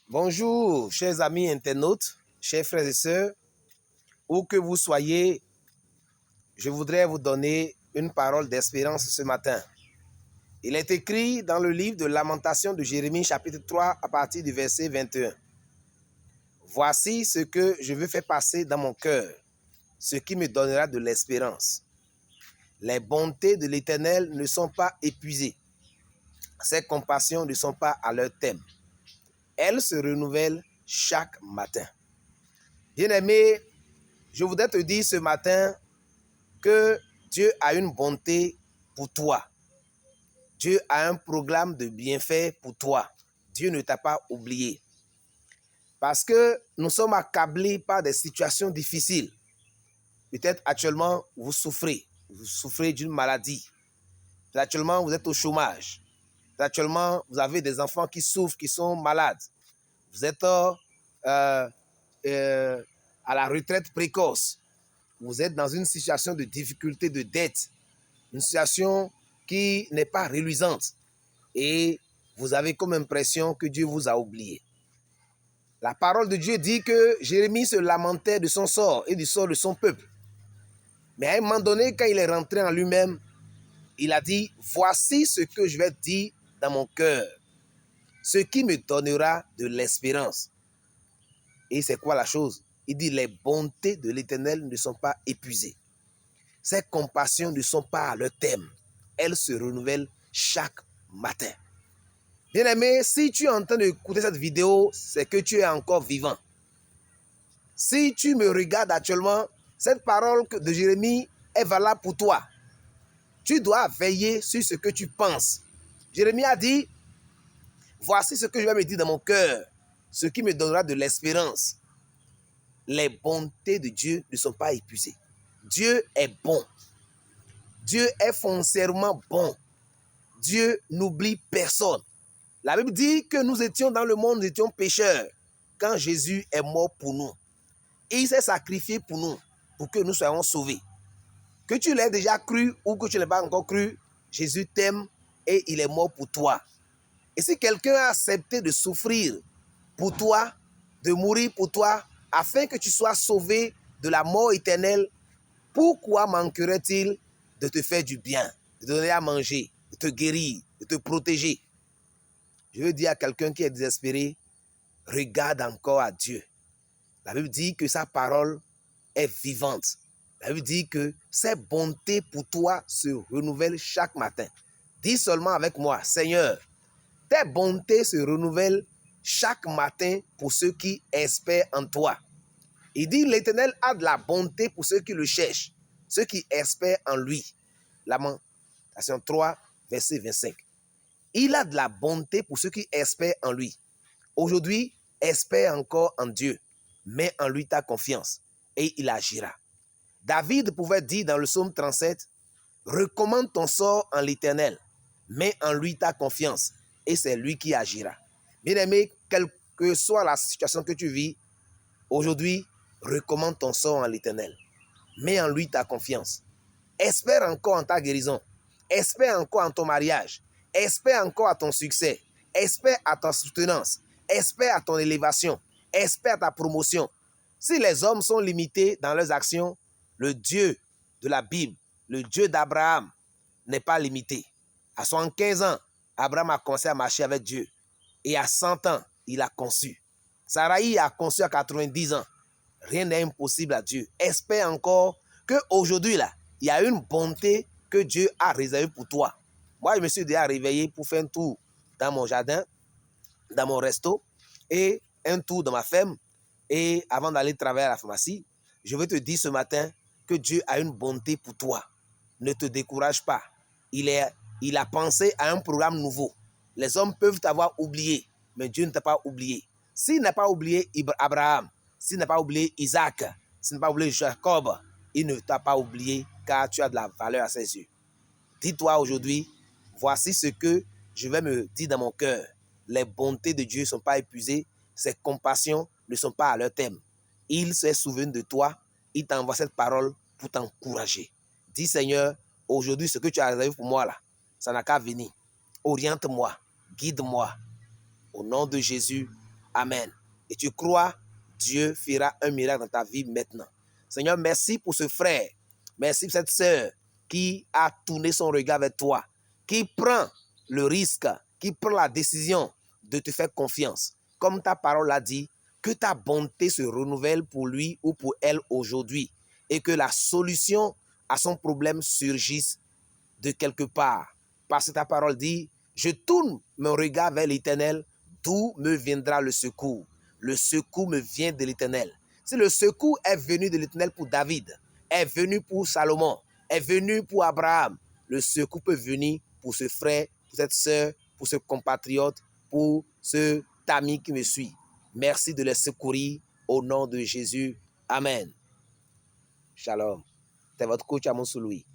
Bonjour, chers amis internautes, chers frères et sœurs, où que vous soyez, je voudrais vous donner une parole d'espérance ce matin. Il est écrit dans le livre de Lamentation de Jérémie, chapitre 3, à partir du verset 21. Voici ce que je veux faire passer dans mon cœur, ce qui me donnera de l'espérance. Les bontés de l'Éternel ne sont pas épuisées. Ses compassions ne sont pas à leur terme. Elles se renouvellent chaque matin. Bien-aimé, je voudrais te dire ce matin que Dieu a une bonté pour toi. Dieu a un programme de bienfait pour toi. Dieu ne t'a pas oublié. Parce que nous sommes accablés par des situations difficiles. Peut-être actuellement, vous souffrez. Vous souffrez d'une maladie. Actuellement, vous êtes au chômage. Actuellement, vous avez des enfants qui souffrent, qui sont malades. Vous êtes à la retraite précoce. Vous êtes dans une situation de difficulté, de dette. Une situation qui n'est pas reluisante. Et vous avez comme impression que Dieu vous a oublié. La parole de Dieu dit que Jérémie se lamentait de son sort et du sort de son peuple. Mais à un moment donné, quand il est rentré en lui-même, il a dit, voici ce que je vais dire dans mon cœur, ce qui me donnera de l'espérance. Et c'est quoi la chose? Il dit, les bontés de l'Éternel ne sont pas épuisées. Ses compassions ne sont pas à leur terme. Elles se renouvellent chaque matin. Bien-aimé, si tu es en train d'écouter cette vidéo, c'est que tu es encore vivant. Si tu me regardes actuellement, cette parole de Jérémie est valable pour toi. Tu dois veiller sur ce que tu penses. Jérémie a dit, voici ce que je vais me dire dans mon cœur, ce qui me donnera de l'espérance. Les bontés de Dieu ne sont pas épuisées. Dieu est bon. Dieu est foncièrement bon. Dieu n'oublie personne. La Bible dit que nous étions dans le monde, nous étions pécheurs quand Jésus est mort pour nous. Et il s'est sacrifié pour nous, pour que nous soyons sauvés. Que tu l'aies déjà cru ou que tu ne l'aies pas encore cru, Jésus t'aime et il est mort pour toi. Et si quelqu'un a accepté de souffrir pour toi, de mourir pour toi, afin que tu sois sauvé de la mort éternelle, pourquoi manquerait-il de te faire du bien, de te donner à manger, de te guérir, de te protéger? Je veux dire à quelqu'un qui est désespéré, regarde encore à Dieu. La Bible dit que sa parole est vivante. La Bible dit que ses bontés pour toi se renouvellent chaque matin. Dis seulement avec moi, Seigneur, tes bontés se renouvellent chaque matin pour ceux qui espèrent en toi. Il dit, l'Éternel a de la bonté pour ceux qui le cherchent, ceux qui espèrent en lui. Lamentation 3, verset 25. Il a de la bonté pour ceux qui espèrent en lui. Aujourd'hui, espère encore en Dieu. Mets en lui ta confiance et il agira. David pouvait dire dans le psaume 37, recommande ton sort en l'Éternel. Mets en lui ta confiance et c'est lui qui agira. Bien-aimé, quelle que soit la situation que tu vis, aujourd'hui, recommande ton sort en l'Éternel. Mets en lui ta confiance. Espère encore en ta guérison. Espère encore en ton mariage. Espère encore à ton succès. Espère à ta soutenance. Espère à ton élévation. Espère à ta promotion. Si les hommes sont limités dans leurs actions, le Dieu de la Bible, le Dieu d'Abraham, n'est pas limité. À 75 ans, Abraham a commencé à marcher avec Dieu. Et à 100 ans, il a conçu. Saraï a conçu à 90 ans. Rien n'est impossible à Dieu. Espère encore qu'aujourd'hui, là, il y a une bonté que Dieu a réservée pour toi. Moi, je me suis déjà réveillé pour faire un tour dans mon jardin, dans mon resto, et un tour dans ma ferme. Et avant d'aller travailler à la pharmacie, je veux te dire ce matin que Dieu a une bonté pour toi. Ne te décourage pas. Il a pensé à un programme nouveau. Les hommes peuvent t'avoir oublié, mais Dieu ne t'a pas oublié. S'il n'a pas oublié Abraham, s'il n'a pas oublié Isaac, s'il n'a pas oublié Jacob, il ne t'a pas oublié car tu as de la valeur à ses yeux. Dis-toi aujourd'hui, voici ce que je vais me dire dans mon cœur. Les bontés de Dieu ne sont pas épuisées, ses compassions ne sont pas à leur terme. Il s'est souvenu de toi, il t'envoie cette parole pour t'encourager. Dis Seigneur, aujourd'hui ce que tu as réservé pour moi là, ça n'a qu'à venir. Oriente-moi, guide-moi. Au nom de Jésus, Amen. Et tu crois, Dieu fera un miracle dans ta vie maintenant. Seigneur, merci pour ce frère. Merci pour cette sœur qui a tourné son regard vers toi, qui prend le risque, qui prend la décision de te faire confiance. Comme ta parole l'a dit, que ta bonté se renouvelle pour lui ou pour elle aujourd'hui et que la solution à son problème surgisse de quelque part. Parce que ta parole dit, je tourne mon regard vers l'Éternel, d'où me viendra le secours. Le secours me vient de l'Éternel. Si le secours est venu de l'Éternel pour David, est venu pour Salomon, est venu pour Abraham, le secours peut venir pour ce frère, pour cette sœur, pour ce compatriote, pour cet ami qui me suit. Merci de les secourir au nom de Jésus. Amen. Shalom. C'est votre coach Amon Louis.